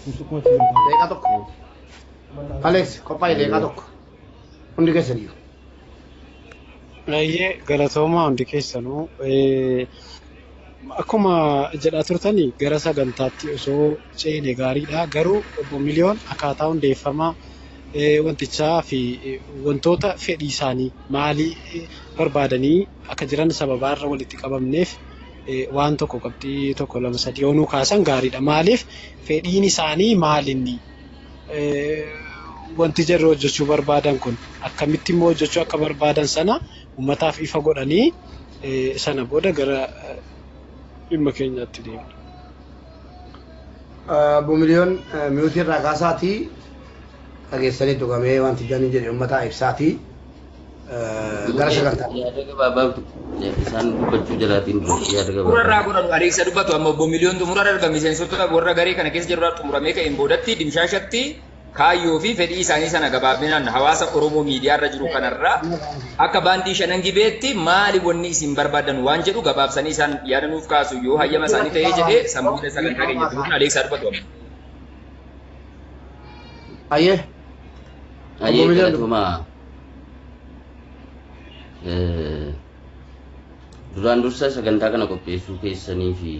Deeqaa tokko. Alex qophaa'e deeqaa tokko. Hundi keessaniyyuu. Baay'ee galatoomaa hundi keessanuu akkuma jedhaa turtanii gara sagantaatti osoo ceene gaariidha. Garuu obbo Miliyoon akkaataa hundeeffamaa wantichaa fi wantoota fedhii isaanii maalii barbaadanii akka jiran sababaarra walitti qabamneef waan tokko qabxii tokko lama sadii yoonuu kaasan gaariidha. Maaliif fedhiin isaanii maalinni wanti jarri hojjechuu barbaadan kun akkamitti immoo hojjechuu akka barbaadan sana ummataaf ifa godhanii sana booda gara dhimma keenyaatti deemna. Obbo Miliyoon mi'uutii irraa kaasaatii dhageessanii dhugamee wanti janii jedhe ummataa ibsaatii gara sagantaa. Yaada gabaabaa isaan dubbachuu jalaatiin yaada gabaabaa. Xumurarraa godhanu adeemsa dubbatu amma obbo Miliyoon xumurarra erga miseensota warra garee kana keessa jirurraa xumuramee ka'een boodatti dimshaashatti kaayyoo fi fedhii isaanii sana gabaabinaan hawaasa Oromoo miidiyaarra jiru kanarraa akka baandii shanan gibeetti maali wanni isin barbaadan waan jedhu gabaabsanii isaan yaada nuuf kaasu yoo hayyama isaanii ta'ee jedhee sammuudhaan sagantaa keenyatti kun adeemsa dubbatu amma. Ayyee. Ayyee galatoomaa. Duraan dursa sagantaa kana qopheessuu keessanii fi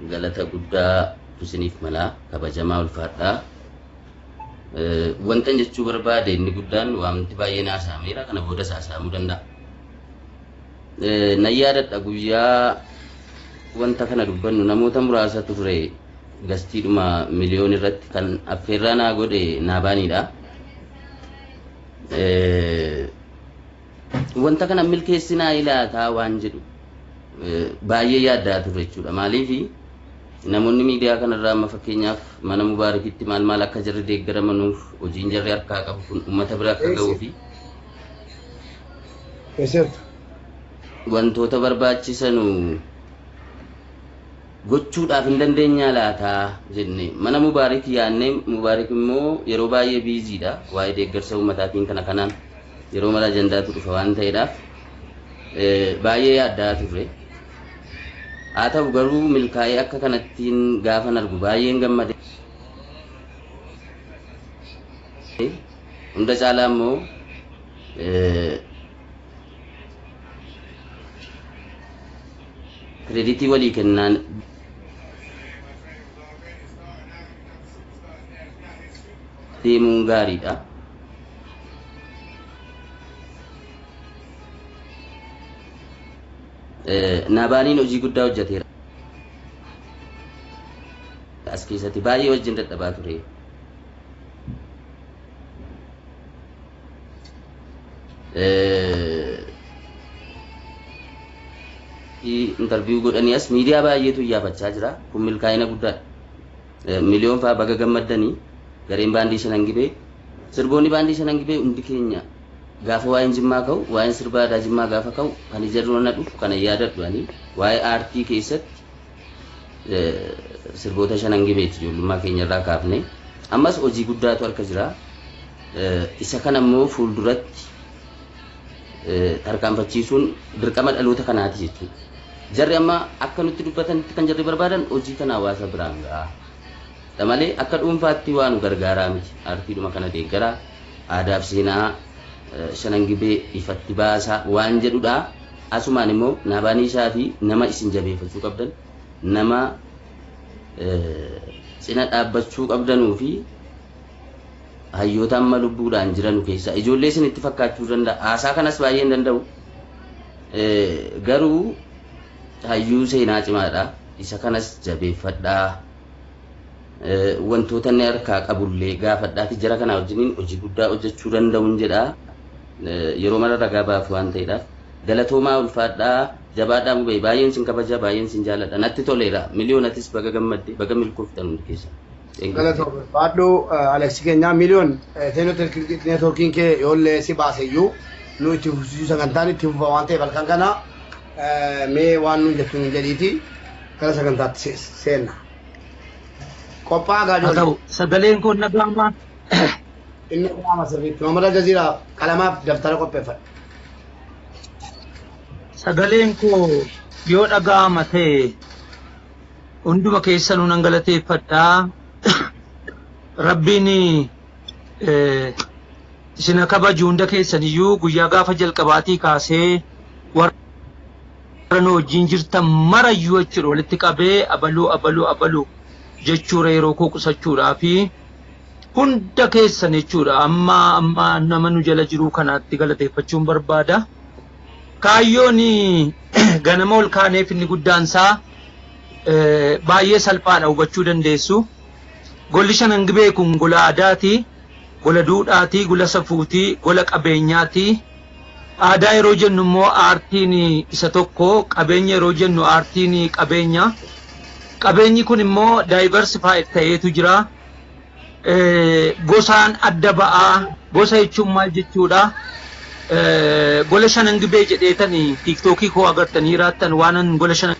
galata guddaa isiniif malaa kabajamaa ulfaadhaa. Wanta jechuu barbaade inni guddaan waanti baay'ee naasameera kana booda saasamuu danda'a. Na yaadadha guyyaa wanta kana dubbannu namoota muraasa ture gastiidhuma Miliyoon irratti kan affeerraa naa godhe naabaaniidha. Wanta kana milkeessinaa ilaataa waan jedhu baay'ee yaaddaa ture jechuudha. Maaliif namoonni miidiyaa kanarraa amma fakkeenyaaf mana Mubaarakitti maal akka jarri deeggaramanuuf hojiin jarri harkaa qabu kun uummata bira akka ga'uu fi wantoota barbaachisan gochuudhaaf hin dandeenyaa laataa jenne mana Mubaarak yaannee Mubaarak immoo yeroo baay'ee biiziidha waa'ee deeggarsa uummataatiin kanaan yeroo mara ajandaatu dhufa waan ta'eedhaaf baay'ee yaaddaa turre. Haa ta'u garuu milkaa'ee akka kanattiin gaafan argu baay'een gammade. Hunda caalaa immoo kreditii walii kennaan deemuun gaariidha. Naabaaniin hojii guddaa hojjeteera. As keessatti baay'ee wajjin dadhabaa ture. Interview godhanii as miidiyaa baay'eetu iyyaafachaa jira. Kun milkaa'ina guddaadha. Miliyoon fa'aa baga gammaddanii gareen baandii shanan gibee sirboonni baandii shanan gibee hundi keenya gaafa waa'een Jimmaa ka'u waa'een sirba aadaa Jimmaa gaafa ka'u kan ijarru na dhufu kana yaadadhu ani waa'ee aartii keessatti sirboota shanan gibeeti ijoollummaa keenyarraa kaafne ammas hojii guddaatu harka jira. Isa kana immoo fuulduratti tarkaanfachiisuun dirqama dhaloota kanaati jechuudha. Jarri amma akka nutti dubbatanitti kan jarri barbaadan hojii kana hawaasa biraan ga'a. Malee akka dhuunfaatti waan nu gargaaraa miti. Aartiidhuma kana deeggaraa aadaa fi seenaa shanan gibee ifatti baasaa waan jedhudha. Asumaan immoo Naabaaniisaa fi nama isin jabeeffachuu qabdan nama cina dhaabbachuu qabdanuu fi hayyoota amma lubbuudhaan jiran keessaa ijoollee isin itti fakkaachuu danda'a. Haasaa kanas baay'ee hin danda'u. Garuu hayyuu seenaa cimaadha. Isa kanas jabeeffadhaa. Wantoota inni harkaa qabullee gaafadhaati jara kana wajjiniin hojii guddaa hojjechuu danda'uun jedha. Yeroo mara ragaa baaf waan ta'eedhaaf galatoomaa ulfaadhaa jabaadhaa mubee baay'een sin kabaja baay'een sin jaaladha natti toleera miliyoonatis baga gammadde baga milkooftan hundi keessa. Galatooma baadhoo Aleksi keenya miliyoon neetworkiin kee yoollee si baaseyyuu nu itti fufsiisuu sagantaan itti fufa waan ta'eef halkan kana mee waan nu jettuun jedhiiti gara sagantaatti seenna. Qophaa'a gaajoo. Ta'u sagaleen kun nagaamaa. Inni qaama sirriitti Mamada Jaziiraa qalamaaf daftara qopheeffadha. Sagaleen koo yoo dhaga'ama ta'e hunduma keessanuu nan galateeffadhaa. Rabbiin isin kabaju hunda keessaniyyuu guyyaa gaafa jalqabaatii kaasee warra nu wajjin jirtan marayyuu jechuudha walitti qabee abaluu jechuudha yeroo koo qusachuudhaafi hunda keessan jechuudha amma nama nu jala jiru kanaatti galateeffachuun barbaada. Kaayyoon ganama ol kaaneef inni guddaansaa baay'ee salphaadha hubachuu dandeessu. Golli shanan gibee kun gola aadaati, gola duudhaati, gola safuuti, gola qabeenyaati. Aadaa yeroo jennu immoo aartiin isa tokko, qabeenya yeroo jennu aartiin qabeenya. Qabeenyi kun immoo diversified ta'eetu jira. Gosaan adda ba'aa, gosa jechuun maal jechuudha? Gola shanan gibee jedheetanii tiiktookii koo agartanii raattan waanan gola shanan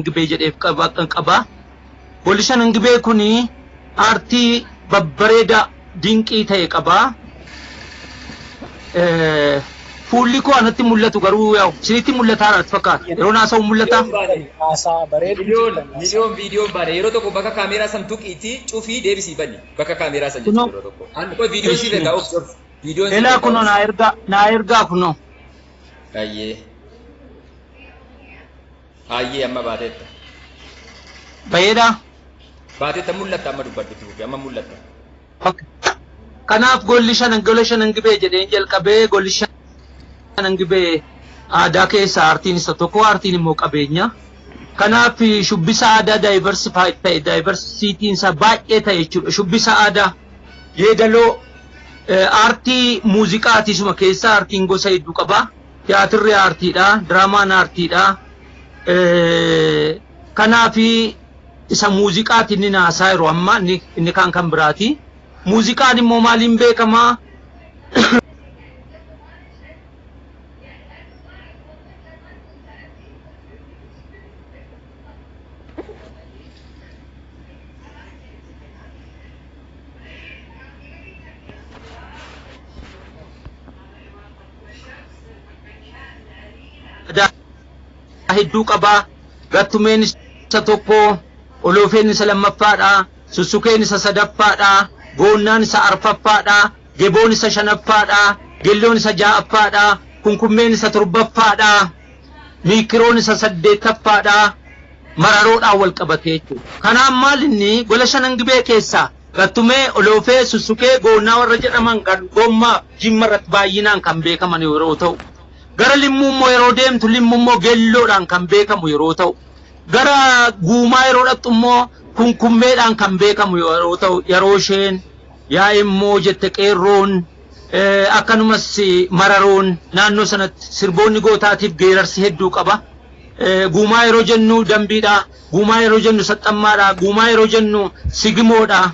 gibee jedheef qaba. Golli shanan gibee kuni aartii babbareeda dinqii ta'e qaba. Fuulli koo anatti mul'atu garuu yaa'u sinitti mul'ataa natti fakkaata. Yeroo naasa'u mul'ata. Haasaa bareedu. Viidiyoon baane yeroo tokko bakka kaameeraa san tuqiitii cufii deebisii banni bakka kaameeraa san jechuudha yeroo tokko. Ani koo viidiyoo si beekaa of viidiyoon. Elaa kunoo naa ergaa kunoo. Hayyee amma baateetta. Bayeedhaa. Baatetta mul'atta amma dubbadhutti amma mul'atta. Kanaaf gola shanan gibee jedheen jalqabee golli shanan gibee aadaa keessa aartiin isa tokko aartiin immoo qabeenya. Kanaaf shubbisa aadaa diversified ta'e diversitiin isaa baay'ee ta'e jechuudha. Shubbisa aadaa yeedaloo aartii muuziqaatii suma keessa aartiin gosa hedduu qaba. Tiyaatirri aartiidha, diraamaan aartiidha. Kanaaf isa muuziqaatiin inni haasaa yeroo ammaa inni kan biraati. Muuziqaan immoo maaliin beekamaa? Hedduu qaba. Gattumeen isa tokko, oloofeen isa lammaffaadha, sussukeen isa sadaffaadha, goonnaan isa arfaffaadha, geboon isa shanaffaadha, gelloon isa ja'affaadha, kunkummeen isa torbaffaadha, miikiroon isa saddeettaffaadha, mararoodhaan wal qabatee jechuudha. Kanaaf maal inni gola shanan gibee keessaa gattumee, oloofee, sussukee, goonnaa warra jedhaman kan gommaa jimma irratti baay'inaan kan beekaman yeroo ta'u. Gara limmuu immoo yeroo deemtu limmuu immoo gelloodhaan kan beekamu yeroo ta'u. Gara guumaa yeroo dhattu immoo kunkummeedhaan kan beekamu yeroo ta'u yeroo isheen yaa immoo jette qeerroon akkanumas mararoon naannoo sanatti sirboonni gootaatiif geerarsi hedduu qaba. Guumaa yeroo jennu dambiidha, guumaa yeroo jennu saxxammaadha, guumaa yeroo jennu sigimoodha.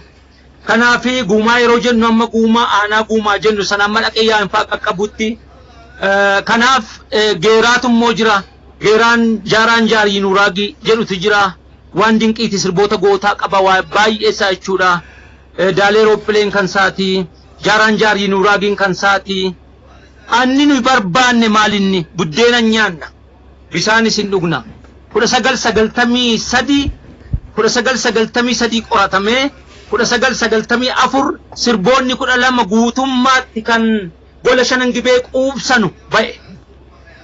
Kanaafi guumaa yeroo jennu amma guumaa aanaa guumaa jennu sana amma dhaqee yaa infaa qaqqabutti. Kanaaf geeraatu immoo jira. Geeraan jaaraan jaarii nuuraagii jedhutu jira. Waan dinqiiti sirboota gootaa qaba waa baay'ee isaa jechuudha. Daalee rooppileen kan saati, jaaraan jaarii nuuraagiin kan saati. Anni nuyi barbaanne maalinni buddeena nyaanna. Bisaanis hin dhugna. 1993 qoratamee 1994 sirboonni 12 guutummaatti kan gola shanan gibee quubsanu ba'e.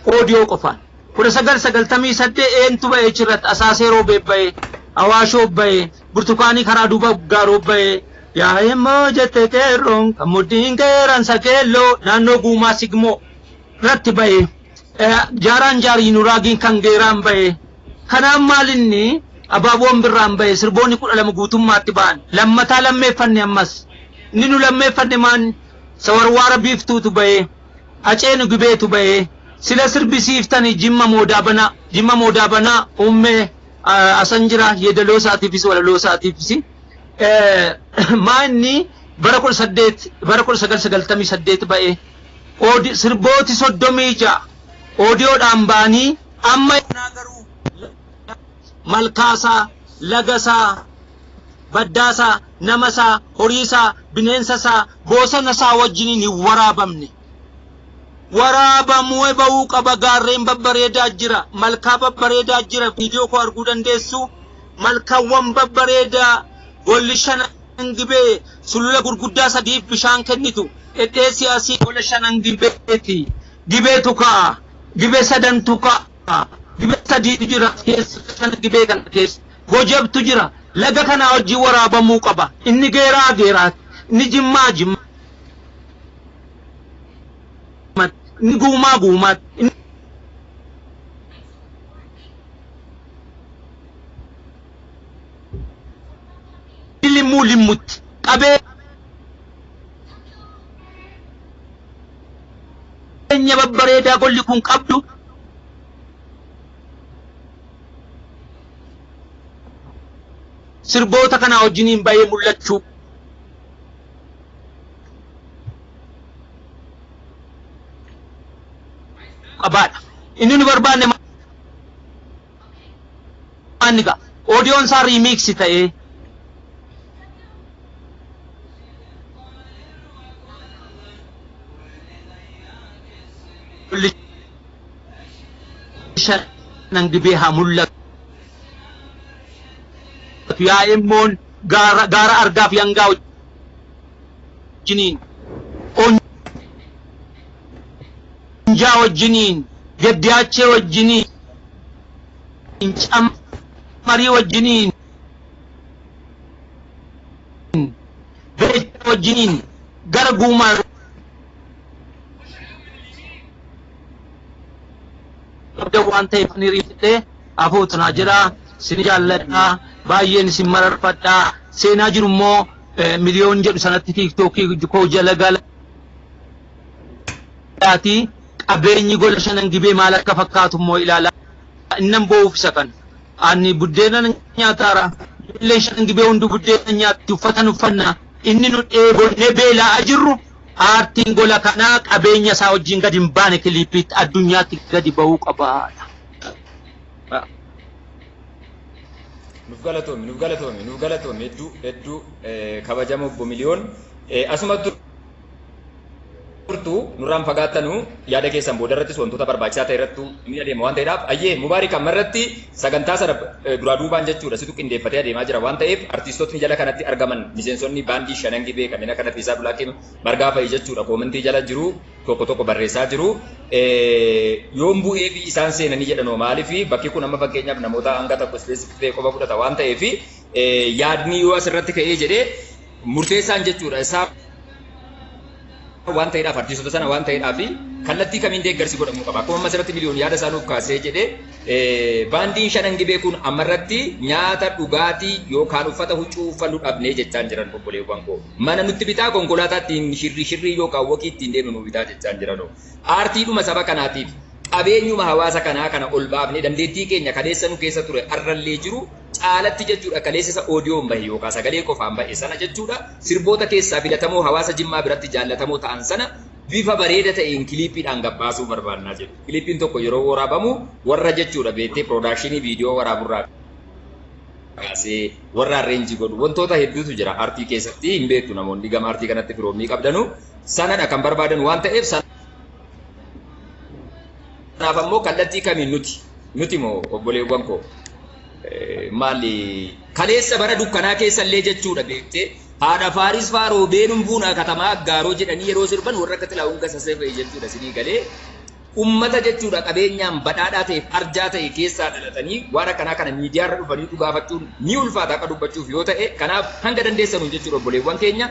Oodiyoo qofaan. 1998 eentu ba'e jirratti asaasee roobee ba'e, awaashoo ba'e, burtukaanii karaa duuba gaaroo ba'e. Yaa immoo jette qeerroon kan mudhiin qeeran sakeelloo naannoo guumaa sigmoo irratti ba'e. Jaaraan jaarii nuuraagiin kan geeraan ba'e. Kanaaf maalinni abaaboon birraan ba'e sirboonni 12 guutummaatti ba'an. Lammataa lammeeffanne ammas. Inni nu lammeeffanne maan sawarwaara biiftuutu ba'e. Aceenu gibeetu ba'e. Sila sirbisiiftanii jimma moodaa banaa uummee asan jira yeedaloo isaatiifis walaloo isaatiifis. Maanni bara 1998 ba'e. Sirbooti 36 oodiyoodhaan ba'anii amma garuu malkaasaa, lagasaa, baddaasaa, namasaa, horiisaa, bineensasaa, bosanasaa wajjiniin hin waraabamne. Waraabamuu ba'uu qaba gaarreen babbareedaa jira, malkaa babbareedaa jira, viidiyoo koo arguu dandeessu. malkaawwan babbareedaa golli shanan gibee sulula gurguddaa sadiif bishaan kennitu edhee siyaasii gola shanan gibeeti gibeetu ka'a gibee sadantu ka'a gibee sadiitu jira keessa shanan gibee kana keessa gojabtu jira laga kana hojii waraabamuu qaba inni geeraa geeraati inni jimmaa jimmaa inni guumaa guumaati limmuu limmutti qabeenya babbareedaa golli kun qabdu sirboota kana wajjiniin baay'ee mul'achuu qabaadha. Inni nu barbaanne maanni gaa oodiyoon isaa riimiiksi ta'ee shanan gibee haa mul'atu yaa immoon gaara argaaf yangaa wajjiniin onjaa wajjiniin gaddaachee wajjiniin cammarii wajjiniin beecha wajjiniin gara guumaa waan ta'eef ni riifte afootunaa jira sin jaalladhaa baay'een isin mararfadhaa seenaa jiru immoo miliyoon jedhu sanatti tiiktookii koo jala galaati qabeenyi gola shanan gibee maal akka fakkaatu immoo ilaala innan bo'uuf isa kan ani buddeena nyaataara illee shanan gibee hundu buddeena nyaatti uffatan uffanna inni nu dheebonnee beelaa jirru aartiin gola kanaa qabeenya isaa wajjin gadi hin baane kiliipiitti addunyaatti gadi ba'uu qabaadha. Nuuf galatoomi hedduu kabajamoo obbo Miliyoon asumatti turtu nurraan fagaattanuu yaada keessan boodarrattis wantoota barbaachisaa ta'e irrattu inni adeema waan ta'eedhaaf ayyee mubaarik ammarratti sagantaa sana duraa duubaan jechuudha situ qindeeffatee adeemaa jira waan ta'eef artiistotni jala kanatti argaman miseensonni baandii shanan gibee kanneen akka Naffisaa Dulaaqee Margaa fa'i jechuudha koomentii jala jiru tokko barreessaa jiru yoon bu'ee fi isaan seenanii jedhanoo maaliif bakki kun amma fakkeenyaaf namoota hanga tokko ispeesifikii qofa fudhata waan ta'eef yaadni yoo asirratti ka'ee jedhee murteessaan jechuudha isaa waan ta'eedhaaf artiistota sana waan ta'eedhaaf kallattii kamiin deeggarsi godhamuu qaba akkuma asirratti miliyoon yaada isaa nuuf kaasee jedhee baandiin shanan gibee kun ammarratti nyaata dhugaatii yookaan uffata huccuu uffannu dhabnee jechaan jiran obboleewwan koo mana nutti bitaa konkolaataa ittiin shirrii yookaan wokii ittiin deemnu nu bitaa jechaan jiran aartiidhuma saba kanaatiif qabeenyuma hawaasa kanaa kana ol baafnee dandeettii keenya kaleessa nu keessa ture arrallee jiru caalatti jechuudha kaleessa isa oodiyoon bahe yookaan sagalee qofaan bahe sana jechuudha sirboota keessaa filatamoo hawaasa jimmaa biratti jaallatamoo ta'an sana bifa bareeda ta'een kiliippiidhaan gabbaasuu barbaannaa jedhu kiliippiin tokko yeroo waraabamu warra jechuudha beektee piroodakshinii viidiyoo waraaburraa kaasee warra arreenjii godhu wantoota hedduutu jira aartii keessatti hin beektu namoonni gama aartii kanatti firoomii qabdanu sanadha kan barbaadan waan ta'eef kanaaf ammoo kallattii kamiin nuti moo obboleewwan koo maali kaleessa bara dukkanaa keessallee jechuudha beektee haadha faaris faaroo beenuun buunaa katamaa aggaaroo jedhanii yeroo sirban warra akka tilaa'uun gasasee fa'i jechuudha sinii galee ummata jechuudha qabeenyaan badhaadhaa ta'eef arjaa ta'e keessaa dhalatanii waan akkanaa kana miidiyaarra dhufanii dhugaafachuun ni ulfaata akka dubbachuuf yoo ta'e kanaaf hanga dandeessanu jechuudha obboleewwan keenya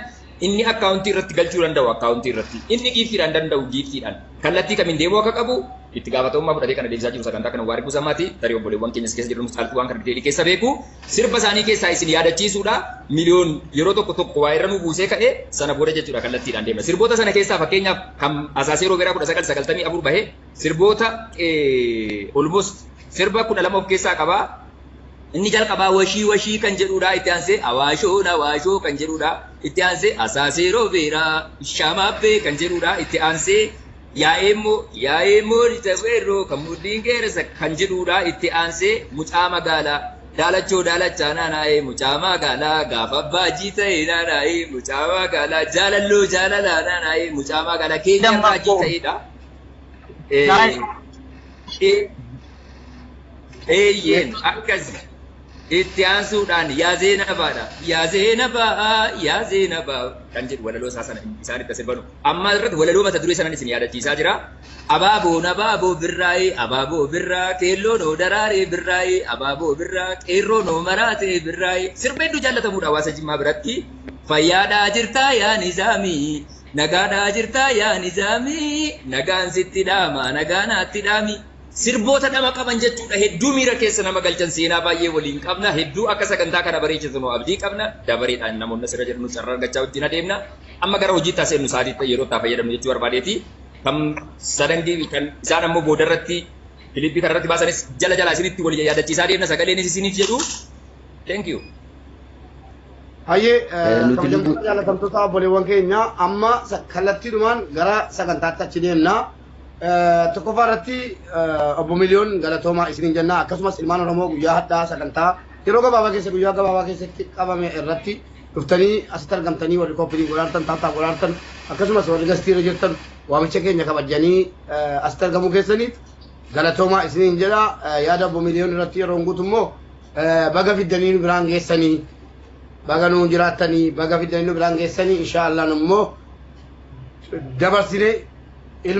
inni akkaawuntii irratti galchuu danda'u akkaawuntii irratti inni giiftiidhaan danda'u giiftiidhaan kallattii kamiin deemuu akka qabu itti gaafatamummaa fudhatee kana deebisaa jiru sagantaa kana Waarii Guusamaati tarii obboleewwan keenyas keessa jiran caaltuu waan kana diteelii keessa beeku sirba isaanii keessaa isin yaadachiisuudha miliyoon yeroo tokko waa irra nu buusee ka'e sana booda jechuudha kallattiidhaan deemna sirboota sana keessaa fakkeenyaaf kan asaasee roobeeraa 1994 bahe sirboota almost sirba 12 of keessaa qabaa inni jalqabaa washii kan jedhuudha itti aansee awaashoo kan jedhuudha itti aansee asaasee roobeeraa shamaabbee kan jedhuudha itti aansee yaa'eemmoo litaferroo kan mudhiin geerasa kan jedhuudha itti aansee mucaa magaalaa daalachaa naanaa'ee mucaa magaalaa gaafa baajii ta'e naanaa'ee mucaa magaalaa jaalalloo jaalalaa naanaa'ee mucaa magaalaa keenya baajii ta'edha. Eeyyeen akkasi itti aansuudhaan yaa Zeenabaadha. Yaa Zeenabaa, yaa Zeenabaa kan jedhu walaloo isaa sana isaan itti sirbanu. Amma irratti walaloo mata duree sanan isin yaadachiisaa jira. Abaaboo nabaaboo birraa'ee abaaboo birraa keelloo noo daraaree birraa'ee abaaboo birraa qeerroo noo maraatee birraa'ee sirba hedduu jaallatamuudha hawaasa Jimmaa biratti. Fayyaadhaa jirtaa yaa Nizaamii nagaadhaa jirtaa yaa Nizaamii nagaan sitti dhaama nagaanaatti dhaami. Sirboota nama qaban jechuudha hedduu miira keessa nama galchan seenaa baay'ee waliin qabna hedduu akka sagantaa kana bareechisu abdii qabna dabareedhaan namoonni asirra jiran carraa argachaa wajjin adeemna amma gara hojii taasisnu sa'aatii yeroo itti fayyadamnu jechuu barbaadeeti kan sadangii kan isaan ammoo boodarratti Filiippii kanarratti baasanis jala isinitti wal yaadachiisaa deemna sagaleen isiniif jedhu thank you. Hayyee kabajamtoota jaalatamtoota obboleewwan keenya amma kallattiidhumaan gara sagantaatti achi deemna. Tokkoffaa irratti obbo Miliyoon galatoomaa isiniin jenna akkasumas ilmaan Oromoo guyyaa hadhaa sagantaa yeroo guyyaa gabaabaa keessatti qabame irratti dhuftanii asitti argamtanii warri kooppiin godhaartan taataa godhaartan akkasumas warri gastiirra jirtan waamicha keenya kabajanii asitti argamuu keessaniif galatoomaa isiniin jedha yaada obbo Miliyoon irratti yeroo guutu immoo baga fiddanii nu biraan geessanii baga nu jiraattanii baga fiddanii nu biraan geessanii inshaallah immoo dabarsinee ilmoo